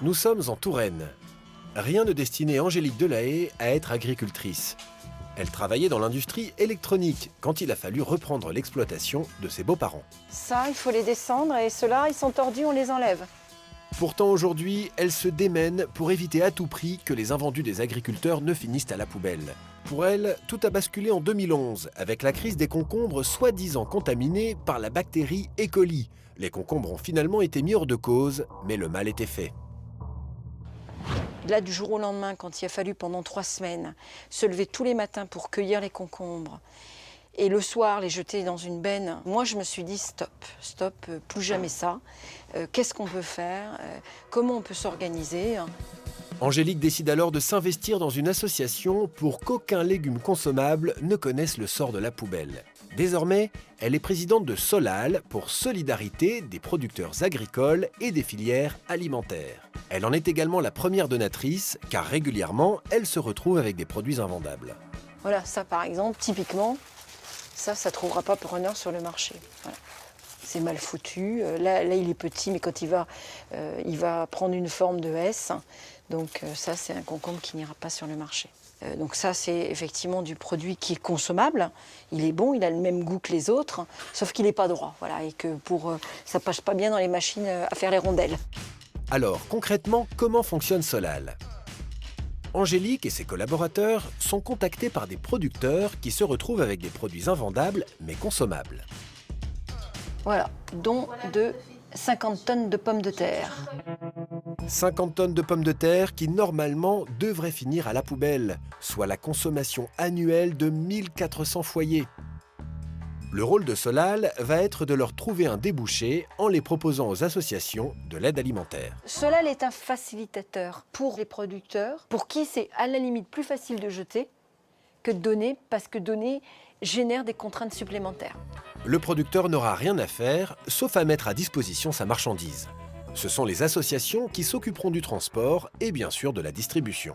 Nous sommes en Touraine. Rien ne destinait Angélique Delahaye à être agricultrice. Elle travaillait dans l'industrie électronique quand il a fallu reprendre l'exploitation de ses beaux-parents. Ça, il faut les descendre et ceux-là, ils sont tordus, on les enlève. Pourtant aujourd'hui, elle se démène pour éviter à tout prix que les invendus des agriculteurs ne finissent à la poubelle. Pour elle, tout a basculé en 2011 avec la crise des concombres soi-disant contaminés par la bactérie E. coli. Les concombres ont finalement été mis hors de cause, mais le mal était fait. Là, du jour au lendemain, quand il a fallu pendant 3 semaines se lever tous les matins pour cueillir les concombres et le soir les jeter dans une benne, moi je me suis dit stop, plus jamais ça. Qu'est-ce qu'on peut faire? Comment on peut s'organiser? Angélique décide alors de s'investir dans une association pour qu'aucun légume consommable ne connaisse le sort de la poubelle. Désormais, elle est présidente de Solal pour Solidarité des producteurs agricoles et des filières alimentaires. Elle en est également la première donatrice, car régulièrement, elle se retrouve avec des produits invendables. Voilà, ça par exemple, typiquement, ça ne trouvera pas preneur sur le marché. Voilà. C'est mal foutu. Là, il est petit, mais quand il va prendre une forme de S. Donc ça, c'est un concombre qui n'ira pas sur le marché. Donc ça, c'est effectivement du produit qui est consommable. Il est bon, il a le même goût que les autres, sauf qu'il n'est pas droit. Voilà, et que ça passe pas bien dans les machines à faire les rondelles. Alors, concrètement, comment fonctionne Solal ? Angélique et ses collaborateurs sont contactés par des producteurs qui se retrouvent avec des produits invendables mais consommables. Voilà, dont de 50 tonnes de pommes de terre. 50 tonnes de pommes de terre qui, normalement, devraient finir à la poubelle, soit la consommation annuelle de 1400 foyers. Le rôle de Solal va être de leur trouver un débouché en les proposant aux associations de l'aide alimentaire. Solal est un facilitateur pour les producteurs, pour qui c'est à la limite plus facile de jeter que de donner, parce que donner génère des contraintes supplémentaires. Le producteur n'aura rien à faire, sauf à mettre à disposition sa marchandise. Ce sont les associations qui s'occuperont du transport et bien sûr de la distribution.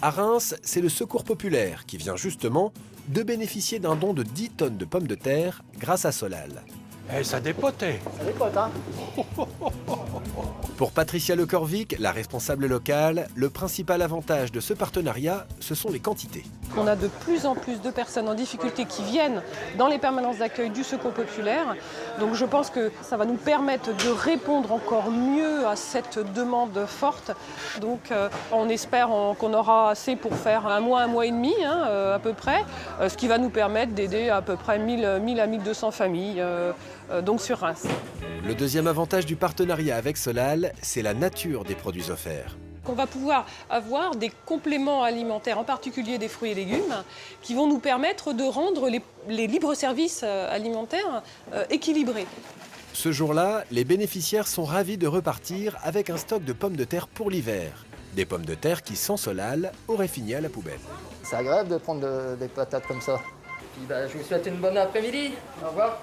À Reims, c'est le Secours populaire qui vient justement de bénéficier d'un don de 10 tonnes de pommes de terre grâce à Solal. Eh, ça dépotait. Ça dépote, hein. Pour Patricia Lecorvic, la responsable locale, le principal avantage de ce partenariat, ce sont les quantités. On a de plus en plus de personnes en difficulté qui viennent dans les permanences d'accueil du Secours populaire. Donc je pense que ça va nous permettre de répondre encore mieux à cette demande forte. Donc on espère qu'on aura assez pour faire un mois et demi à peu près, ce qui va nous permettre d'aider à peu près 1000 à 1200 familles donc sur Reims. Le deuxième avantage du partenariat avec Solal, c'est la nature des produits offerts. On va pouvoir avoir des compléments alimentaires, en particulier des fruits et légumes, qui vont nous permettre de rendre les libres services alimentaires équilibrés. Ce jour-là, les bénéficiaires sont ravis de repartir avec un stock de pommes de terre pour l'hiver. Des pommes de terre qui, sans Solal, auraient fini à la poubelle. C'est agréable de prendre des patates comme ça. Puis, je vous souhaite une bonne après-midi. Au revoir.